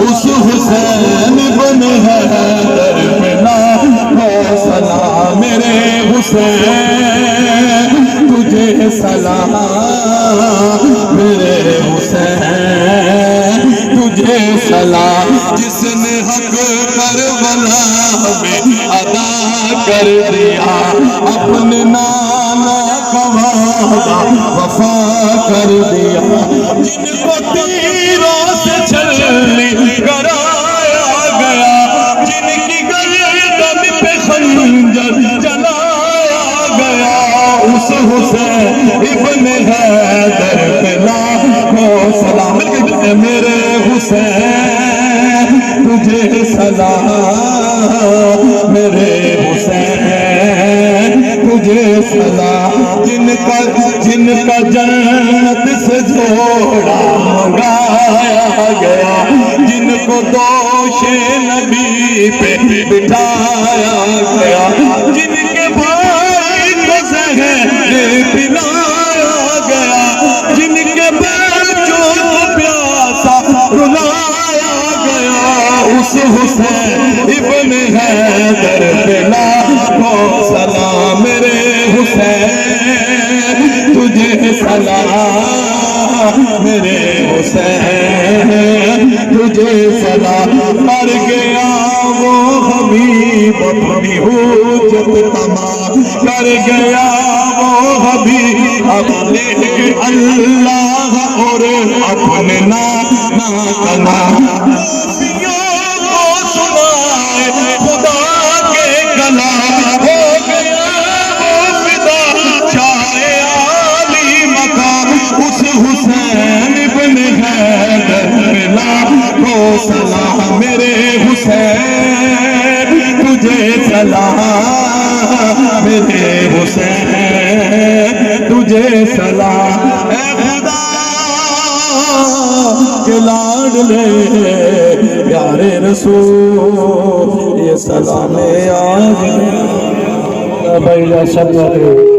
اس حسین ابن حیدر پہ لاکھوں سلام میرے حسین تجھے سلام میرے حسین تجھے سلام جس نے حق کربلا میں ادا کر دیا اپنے نانا کا وعدہ وفا کر دیا جن کو تیروں سے چھلنی کرایا گیا جن کی گردن پہ خنجر چلایا گیا اس حسین ابن حیدر پہ لاکھوں سلام میرے حسین تجھے سلام میرے حسین تجھے سلام جن کا جنت سے جوڑا منگایا گیا جن کو دوش نبی پہ بٹھایا گیا جن کے بھائی کو زہر پلایا گیا جن کے بچوں کو پیاسا رلایا گیا اس حسین ابن حیدر پہ لاکھوں سلام میرے حسین تجھے سلام میرے حسین تجھے سلام مر گیا وہ حبیب اپنی حجت تمام کر گیا وہ حبیب اپنے اللہ اور اپنے نانا کا نام خدا کے کلام ہو گیا وہ فدا چاہے عالی مقام اس حسین ابن حیدر پہ لاکھوں سلام میرے حسین تجھے سلام میرے حسین تجھے سلام اے خدا کے لاڈلے پیارے رسول یہ سلام آج بھائی صلی اللہ علیہ